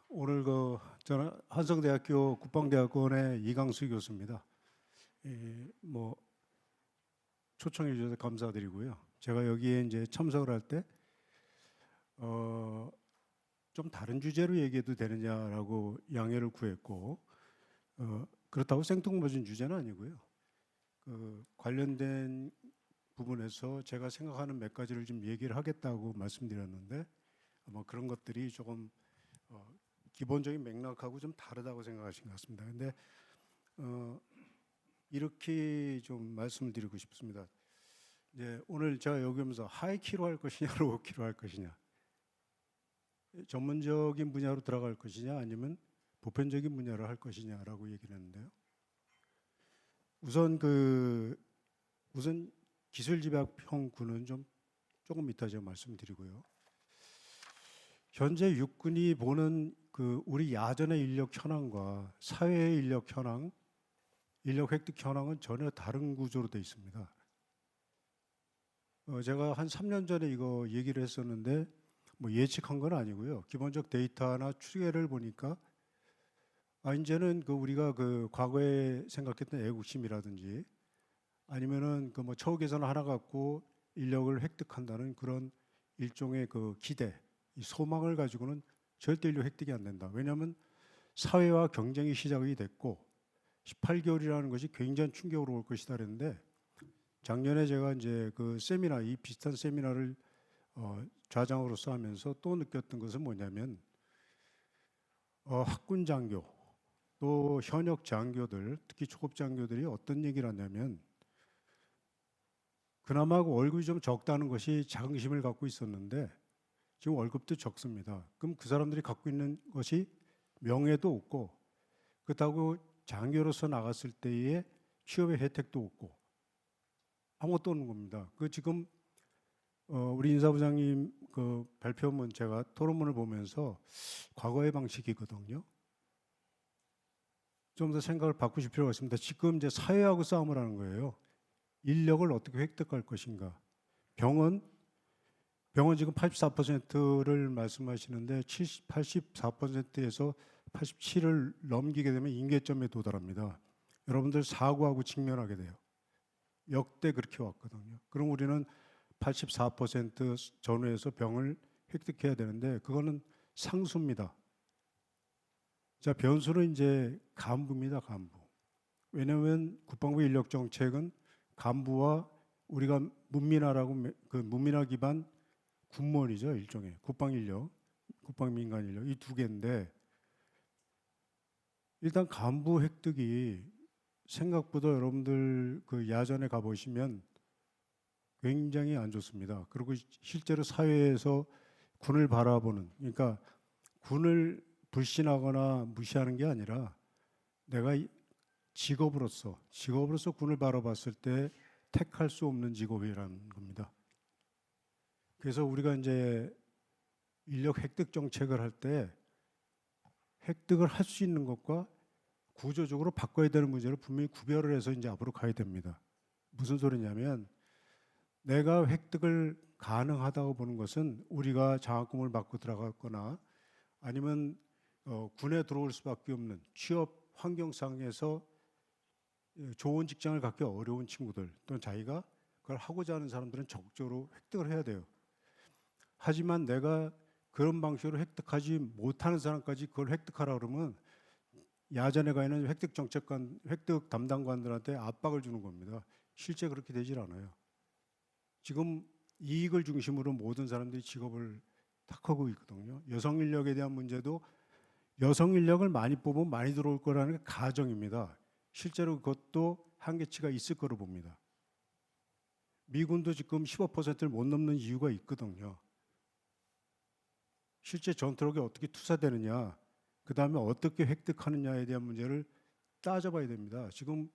오늘 저는 한성대학교 국방대학원의 이강수 교수입니다. 뭐 초청해 주셔서 감사드리고요. 제가 여기에 이제 참석을 할 때 좀 다른 주제로 얘기해도 되느냐라고 양해를 구했고, 그렇다고 생뚱맞은 주제는 아니고요. 관련된 부분에서 제가 생각하는 몇 가지를 좀 얘기를 하겠다고 말씀드렸는데, 아마 그런 것들이 조금 기본적인 맥락하고 좀 다르다고 생각하신 것 같습니다. 근데 이렇게 좀 말씀을 드리고 싶습니다. 이제 오늘 제가 여기 오면서 하이키로 할 것이냐, 로우키로 할 것이냐, 전문적인 분야로 들어갈 것이냐, 아니면 보편적인 분야로 할 것이냐라고 얘기를 했는데요. 우선 기술집약형 군은 조금 이따 제가 말씀드리고요. 현재 육군이 보는 우리 야전의 인력 현황과 사회의 인력 현황, 인력 획득 현황은 전혀 다른 구조로 되어 있습니다. 제가 한 3년 전에 이거 얘기를 했었는데 뭐 예측한 건 아니고요. 기본적 데이터나 추계를 보니까 이제는 우리가 과거에 생각했던 애국심이라든지 아니면은 뭐 처우 개선 하나 갖고 인력을 획득한다는 그런 일종의 기대, 이 소망을 가지고는 절대 인력 획득이 안 된다. 왜냐하면 사회와 경쟁이 시작이 됐고 18개월이라는 것이 굉장히 충격으로 올 것이다 그랬는데, 작년에 제가 이제 이 비슷한 세미나를 좌장으로서 하면서 또 느꼈던 것은 뭐냐면, 학군 장교 또 현역 장교들, 특히 초급 장교들이 어떤 얘기를 하냐면, 그나마 월급이 좀 적다는 것이 자긍심을 갖고 있었는데 지금 월급도 적습니다. 그럼 그 사람들이 갖고 있는 것이 명예도 없고, 그렇다고 장교로서 나갔을 때의 취업의 혜택도 없고 아무것도 없는 겁니다. 지금 우리 인사부장님 발표문, 제가 토론문을 보면서 과거의 방식이거든요. 좀 더 생각을 바꾸실 필요가 있습니다. 지금 이제 사회하고 싸움을 하는 거예요. 인력을 어떻게 획득할 것인가. 병원 지금 84%를 말씀하시는데 84%에서 87을 넘기게 되면 임계점에 도달합니다. 여러분들 사고하고 직면하게 돼요. 역대 그렇게 왔거든요. 그럼 우리는 84% 전후에서 병을 획득해야 되는데 그거는 상수입니다. 자, 변수는 이제 간부입니다. 간부. 왜냐하면 국방부 인력 정책은 간부와 우리가 문민화라고 문민화 기반 군무원이죠. 일종의 국방인력, 국방민간인력 이 두 개인데, 일단 간부 획득이 생각보다 여러분들 야전에 가보시면 굉장히 안 좋습니다. 그리고 실제로 사회에서 군을 바라보는, 그러니까 군을 불신하거나 무시하는 게 아니라 내가 직업으로서 군을 바라봤을 때 택할 수 없는 직업이라는 겁니다. 그래서 우리가 이제 인력 획득 정책을 할 때 획득을 할 수 있는 것과 구조적으로 바꿔야 되는 문제를 분명히 구별을 해서 이제 앞으로 가야 됩니다. 무슨 소리냐면, 내가 획득을 가능하다고 보는 것은 우리가 장학금을 받고 들어갔거나 아니면 군에 들어올 수밖에 없는 취업 환경상에서 좋은 직장을 갖기 어려운 친구들, 또는 자기가 그걸 하고자 하는 사람들은 적극적으로 획득을 해야 돼요. 하지만 내가 그런 방식으로 획득하지 못하는 사람까지 그걸 획득하라 그러면 야전에 가 있는 획득 담당관들한테 압박을 주는 겁니다. 실제 그렇게 되질 않아요. 지금 이익을 중심으로 모든 사람들이 직업을 택하고 있거든요. 여성 인력에 대한 문제도 여성 인력을 많이 뽑으면 많이 들어올 거라는 게 가정입니다. 실제로 그것도 한계치가 있을 거로 봅니다. 미군도 지금 15%를 못 넘는 이유가 있거든요. 실제 전투력이 어떻게 투사되느냐, 그 다음에 어떻게 획득하느냐에 대한 문제를 따져봐야 됩니다. 지금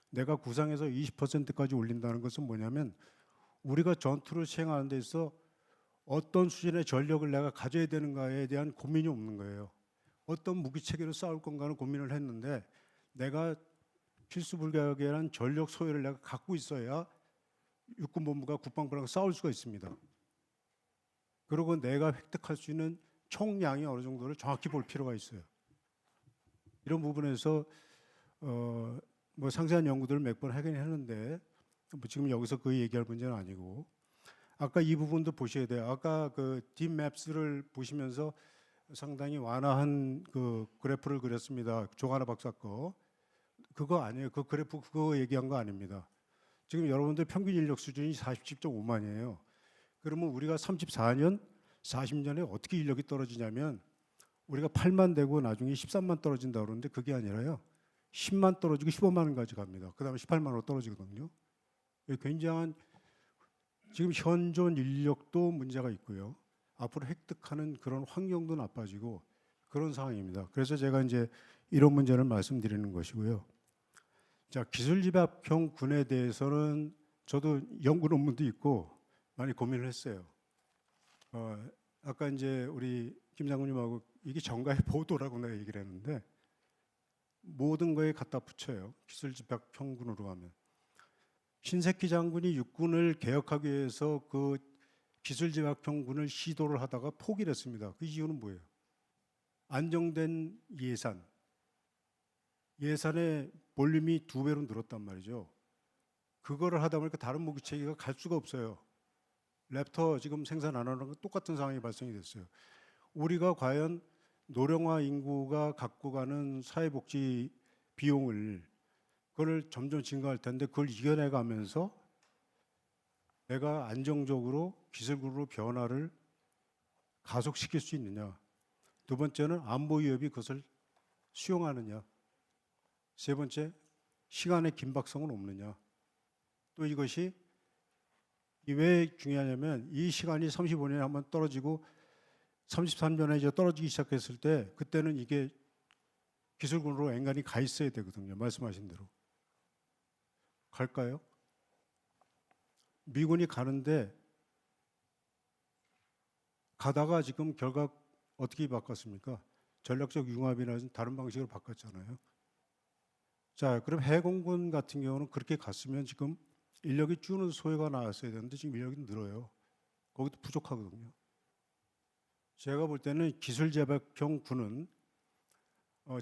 내가 구상해서 20%까지 올린다는 것은 뭐냐면, 우리가 전투를 시행하는 데 있어 어떤 수준의 전력을 내가 가져야 되는가에 대한 고민이 없는 거예요. 어떤 무기체계로 싸울 건가는 고민을 했는데, 내가 필수불가결한 전력 소요를 내가 갖고 있어야 육군본부가 국방부랑 싸울 수가 있습니다. 그리고 내가 획득할 수 있는 총량이 어느 정도를 정확히 볼 필요가 있어요. 이런 부분에서 뭐 상세한 연구들을 몇 번 하긴 했는데 뭐 지금 여기서 그 얘기할 문제는 아니고 아까 이 부분도 보셔야 돼요. 아까 그 딥맵스를 보시면서 상당히 완화한 그 그래프를 그렸습니다. 조가나 박사 거. 그거 아니에요. 그 그래프 그거 얘기한 거 아닙니다. 지금 여러분들 평균 인력 수준이 47.5만이에요. 그러면 우리가 34년, 40년에 어떻게 인력이 떨어지냐면 우리가 8만 되고 나중에 13만 떨어진다 그러는데 그게 아니라요. 10만 떨어지고 15만 원까지 갑니다. 그다음에 18만으로 떨어지거든요. 굉장한 지금 현존 인력도 문제가 있고요. 앞으로 획득하는 그런 환경도 나빠지고 그런 상황입니다. 그래서 제가 이제 이런 문제를 말씀드리는 것이고요. 자, 기술집합형 군에 대해서는 저도 연구 논문도 있고 많이 고민을 했어요. 아까 이제 우리 김 장군님하고 이게 정가의 보도라고 내가 얘기를 했는데 모든 거에 갖다 붙여요. 기술집합형 군으로 하면. 신세키 장군이 육군을 개혁하기 위해서 그 기술집합형 군을 시도를 하다가 포기를 했습니다. 그 이유는 뭐예요? 안정된 예산의 볼륨이 2배로 늘었단 말이죠. 그거를 하다 보니까 다른 무기 체계가 갈 수가 없어요. 랩터 지금 생산 안 하는 건 똑같은 상황이 발생이 됐어요. 우리가 과연 노령화 인구가 갖고 가는 사회복지 비용을 그걸 점점 증가할 텐데 그걸 이겨내 가면서 내가 안정적으로 기술군으로 변화를 가속시킬 수 있느냐. 두 번째는 안보 위협이 그것을 수용하느냐. 세 번째, 시간의 긴박성은 없느냐. 또 이것이 왜 중요하냐면 이 시간이 35년에 한번 떨어지고 33년에 이제 떨어지기 시작했을 때 그때는 이게 기술군으로 앵간히 가 있어야 되거든요. 말씀하신 대로. 갈까요? 미군이 가는데 가다가 지금 결과 어떻게 바꿨습니까? 전략적 융합이나 다른 방식으로 바꿨잖아요. 자, 그럼 해공군 같은 경우는 그렇게 갔으면 지금 인력이 주는 소요가 나왔어야 되는데 지금 인력이 늘어요. 거기도 부족하거든요. 제가 볼 때는 기술제박형 군은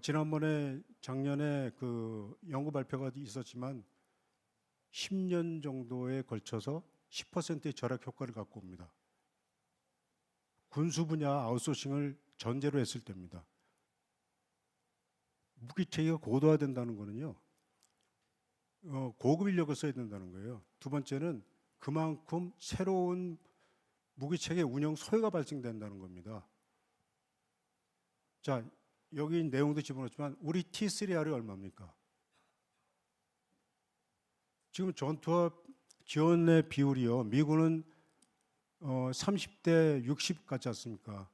지난번에 작년에 그 연구 발표가 있었지만 10년 정도에 걸쳐서 10%의 절약 효과를 갖고 옵니다. 군수 분야 아웃소싱을 전제로 했을 때입니다. 무기 체계가 고도화된다는 거는요. 고급 인력을 써야 된다는 거예요. 두 번째는 그만큼 새로운 무기 체계 운영 소요가 발생된다는 겁니다. 자, 여기 내용도 집어넣었지만 우리 T3R이 얼마입니까? 지금 전투와 지원의 비율이요. 미군은 30대 60 같지 않습니까?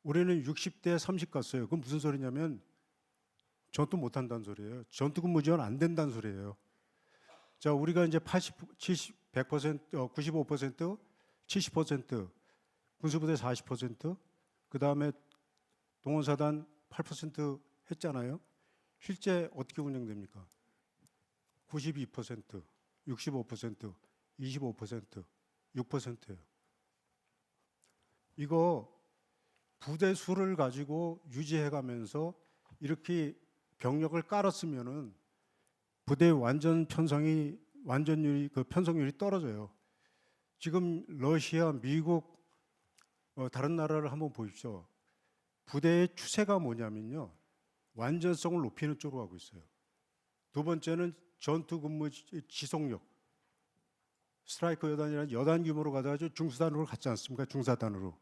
우리는 60대 30 갔어요. 그건 무슨 소리냐면 전투 못 한다는 소리예요. 전투 근무 지원 안 된다는 소리예요. 자, 우리가 이제 80, 70, 100%, 95%, 70%, 군수부대 40%, 그 다음에 동원사단 8% 했잖아요. 실제 어떻게 운영됩니까? 92%, 65%, 25%, 6%예요. 이거 부대 수를 가지고 유지해가면서 이렇게 병력을 깔았으면은 부대의 완전 편성이 완전율이 그 편성률이 떨어져요. 지금 러시아, 미국, 다른 나라를 한번 보십시오. 부대의 추세가 뭐냐면요, 완전성을 높이는 쪽으로 가고 있어요. 두 번째는 전투 근무 지속력, 스트라이커 여단이라는 여단 규모로 가다가 중수단으로 갔지 않습니까? 중사단으로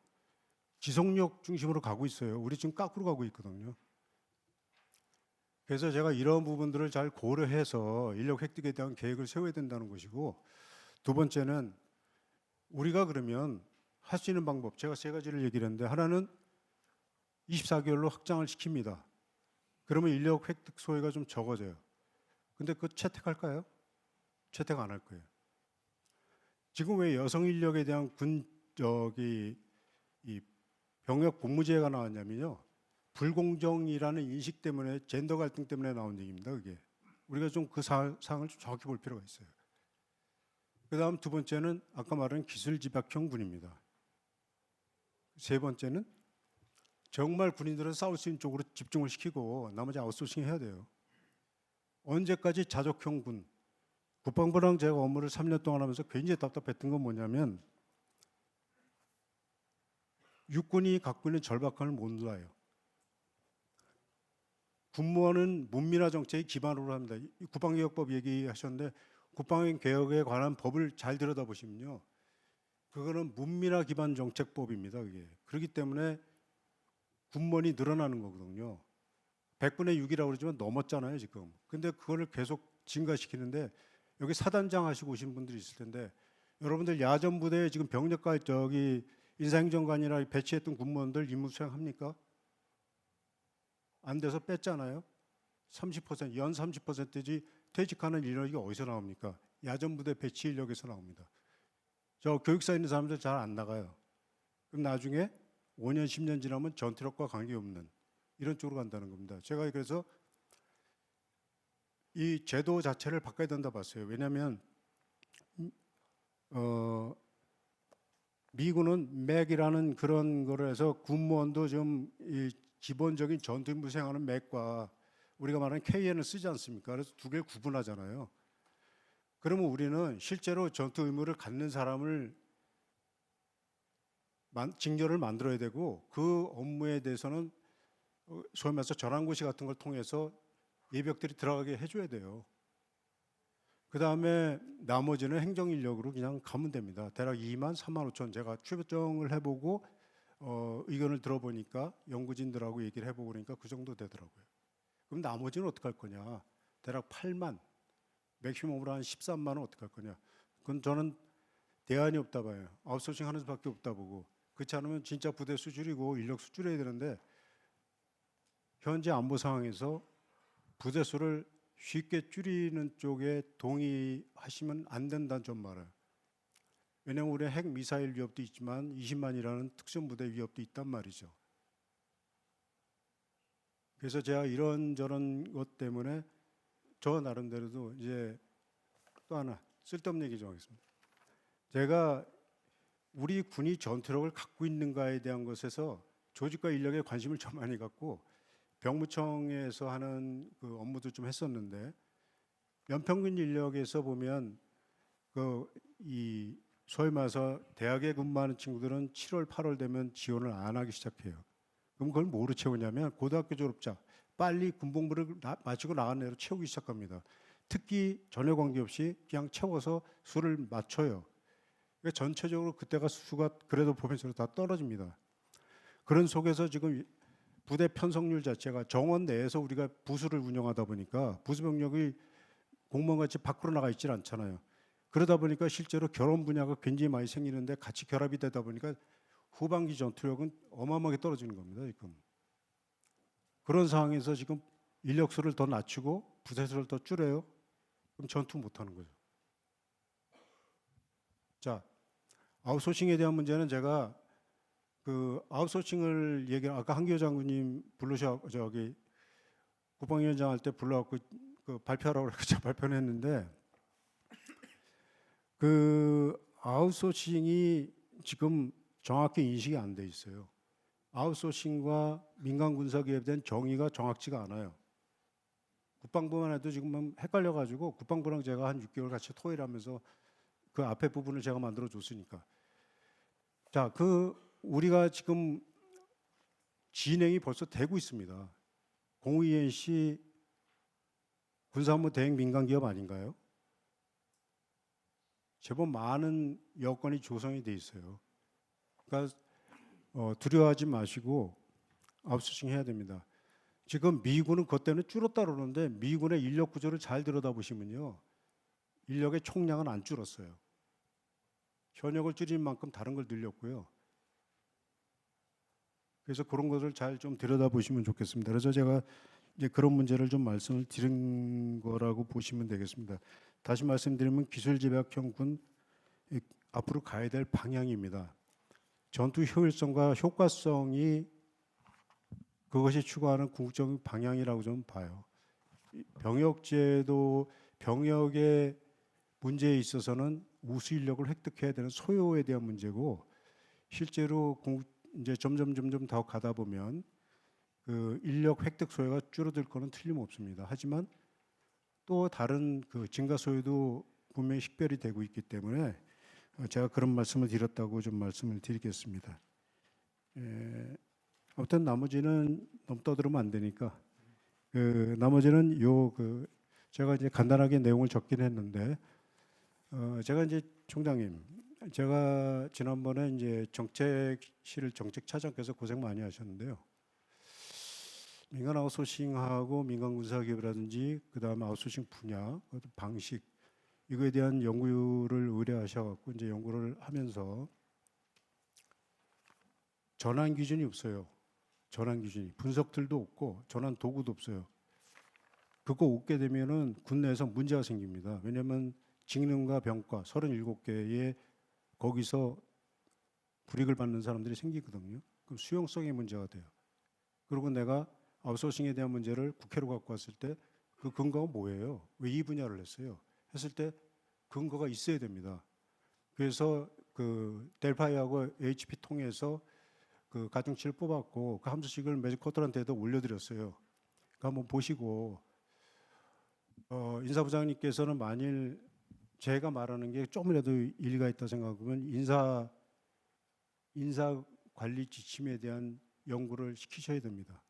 지속력 중심으로 가고 있어요. 우리 지금 거꾸로 가고 있거든요. 그래서 제가 이런 부분들을 잘 고려해서 인력 획득에 대한 계획을 세워야 된다는 것이고, 두 번째는 우리가 그러면 할 수 있는 방법, 제가 세 가지를 얘기를 했는데, 하나는 24개월로 확장을 시킵니다. 그러면 인력 획득 소요가 좀 적어져요. 근데 그거 채택할까요? 채택 안 할 거예요. 지금 왜 여성 인력에 대한 이 병역 복무제가 나왔냐면요, 불공정이라는 인식 때문에, 젠더 갈등 때문에 나온 얘기입니다. 그게 우리가 좀 그 사항을 좀 정확히 볼 필요가 있어요. 그 다음 두 번째는 아까 말한 기술집약형 군입니다. 세 번째는 정말 군인들은 싸울 수 있는 쪽으로 집중을 시키고 나머지 아웃소싱 해야 돼요. 언제까지 자족형 군? 국방부랑 제가 업무를 3년 동안 하면서 굉장히 답답했던 건 뭐냐면 육군이 갖고 있는 절박함을 못 놀아요. 군무원은 문민화 정책의 기반으로 합니다. 국방개혁법 얘기하셨는데 국방개혁에 관한 법을 잘 들여다보시면요. 그거는 문민화 기반 정책법입니다. 그게. 그렇기 때문에 군무원이 늘어나는 거거든요. 100분의 6이라고 그러지만 넘었잖아요, 지금. 근데 그거를 계속 증가시키는데 여기 사단장 하시고 오신 분들이 있을 텐데 여러분들 야전 부대에 지금 병력과 저기 인사행정관이나 배치했던 군무원들 임무 수행합니까? 안 돼서 뺐잖아요. 30%, 연 30%지 퇴직하는 인력이 어디서 나옵니까? 야전 부대 배치 인력에서 나옵니다. 저 교육사에 있는 사람들 잘 안 나가요. 그럼 나중에 5년, 10년 지나면 전투력과 관계없는 이런 쪽으로 간다는 겁니다. 제가 그래서 이 제도 자체를 바꿔야 된다 봤어요. 왜냐하면 미군은 맥이라는 그런 거를 해서 군무원도 좀 이 기본적인 전투 임무 수행하는 맥과 우리가 말하는 KN을 쓰지 않습니까? 그래서 두 개를 구분하잖아요. 그러면 우리는 실제로 전투 의무를 갖는 사람을 징계를 만들어야 되고 그 업무에 대해서는 소위 말해서 전환고시 같은 걸 통해서 예비역들이 들어가게 해줘야 돼요. 그 다음에 나머지는 행정 인력으로 그냥 가면 됩니다. 대략 2만 3만 5천 제가 추정을 해보고 의견을 들어보니까 연구진들하고 얘기를 해보고 그러니까 그 정도 되더라고요. 그럼 나머지는 어떻게 할 거냐? 대략 8만, 맥시멈으로 한 13만은 어떻게 할 거냐? 그건 저는 대안이 없다 봐요. 아웃소싱 하는 수밖에 없다 보고. 그렇지 않으면 진짜 부대 수줄이고 인력 수줄해야 되는데 현재 안보 상황에서 부대 수를 쉽게 줄이는 쪽에 동의하시면 안 된다는 점 말아요. 왜냐하면 우리 핵 미사일 위협도 있지만 20만이라는 특전부대 위협도 있단 말이죠. 그래서 제가 이런저런 것 때문에 저 나름대로도 이제 또 하나 쓸데없는 얘기 좀 하겠습니다. 제가 우리 군이 전투력을 갖고 있는가에 대한 것에서 조직과 인력에 관심을 좀 많이 갖고 병무청에서 하는 그 업무도 좀 했었는데 연평균 인력에서 보면 이 소위 말해서 대학에 근무하는 친구들은 7월, 8월 되면 지원을 안 하기 시작해요. 그럼 그걸 뭐로 채우냐면 고등학교 졸업자 빨리 군복무를 마치고 나간 애로 채우기 시작합니다. 특기 전혀 관계없이 그냥 채워서 수를 맞춰요. 그러니까 전체적으로 그때가 수가 그래도 보면서 다 떨어집니다. 그런 속에서 지금 부대 편성률 자체가 정원 내에서 우리가 부수를 운영하다 보니까 부수 병력이 공무원같이 밖으로 나가 있질 않잖아요. 그러다 보니까 실제로 결혼 분야가 굉장히 많이 생기는데 같이 결합이 되다 보니까 후반기 전투력은 어마어마하게 떨어지는 겁니다. 지금 그런 상황에서 지금 인력수를 더 낮추고 부대수를 더 줄여요. 그럼 전투 못하는 거죠. 자, 아웃소싱에 대한 문제는 제가 그 아웃소싱을 아까 한기호 장군님 저기 국방위원장 할 때 불러갖고 그 발표하라고 그래서 제가 발표를 했는데 그 아웃소싱이 지금 정확히 인식이 안 돼 있어요. 아웃소싱과 민간 군사기업에 대한 정의가 정확치가 않아요. 국방부만 해도 지금 헷갈려가지고 국방부랑 제가 한 6개월 같이 토의하면서 그 앞에 부분을 제가 만들어 줬으니까. 자, 우리가 지금 진행이 벌써 되고 있습니다. 공의NC 군사업무 대행 민간기업 아닌가요? 제법 많은 여건이 조성이 돼 있어요. 그러니까 두려워하지 마시고 아웃소싱 해야 됩니다. 지금 미군은 그것 때문에 줄었다 그러는데 미군의 인력 구조를 잘 들여다보시면요. 인력의 총량은 안 줄었어요. 현역을 줄인 만큼 다른 걸 늘렸고요. 그래서 그런 것을 잘 좀 들여다보시면 좋겠습니다. 그래서 제가 이제 그런 문제를 좀 말씀을 드린 거라고 보시면 되겠습니다. 다시 말씀드리면 기술집약형 군 앞으로 가야 될 방향입니다. 전투 효율성과 효과성이 그것이 추구하는 궁극적인 방향이라고 좀 봐요. 병역제도, 병역의 문제에 있어서는 우수 인력을 획득해야 되는 소요에 대한 문제고 실제로 이제 점점 더 가다 보면 그 인력 획득 소요가 줄어들 거는 틀림없습니다. 하지만 또 다른 그 증가 소요도 분명히 식별이 되고 있기 때문에 제가 그런 말씀을 드렸다고 좀 말씀을 드리겠습니다. 아무튼 나머지는 너무 떠들으면 안 되니까 그 나머지는 제가 이제 간단하게 내용을 적긴 했는데 제가 이제 총장님, 제가 지난번에 이제 정책실 정책차장께서 고생 많이 하셨는데요. 민간 아웃소싱하고 민간 군사기업이라든지 그다음에 아웃소싱 분야 방식 이거에 대한 연구를 의뢰하셔갖고 이제 연구를 하면서 전환 기준이 없어요. 전환 기준이 분석들도 없고 전환 도구도 없어요. 그거 얻게 되면은 군내에서 문제가 생깁니다. 왜냐하면 직능과 병과 37개의 거기서 불이익을 받는 사람들이 생기거든요. 그럼 수용성의 문제가 돼요. 그리고 내가 아웃소싱에 대한 문제를 국회로 갖고 왔을 때 그 근거가 뭐예요? 왜 이 분야를 했어요? 했을 때 근거가 있어야 됩니다. 그래서 그 델파이하고 HP 통해서 그 가중치를 뽑았고 그 함수식을 매직코트한테도 올려드렸어요. 그 한번 보시고 인사부장님께서는 만일 제가 말하는 게 조금이라도 일리가 있다 생각하면 인사 관리 지침에 대한 연구를 시키셔야 됩니다.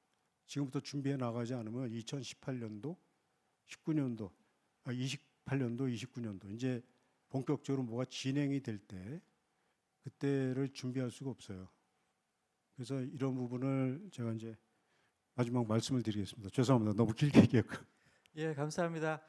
지금부터 준비해 나가지 않으면 2018년도, 19년도, 28년도, 29년도 이제 본격적으로 뭐가 진행이 될 때 그때를 준비할 수가 없어요. 그래서 이런 부분을 제가 이제 마지막 말씀을 드리겠습니다. 죄송합니다. 너무 길게 얘기했고. 예, 감사합니다.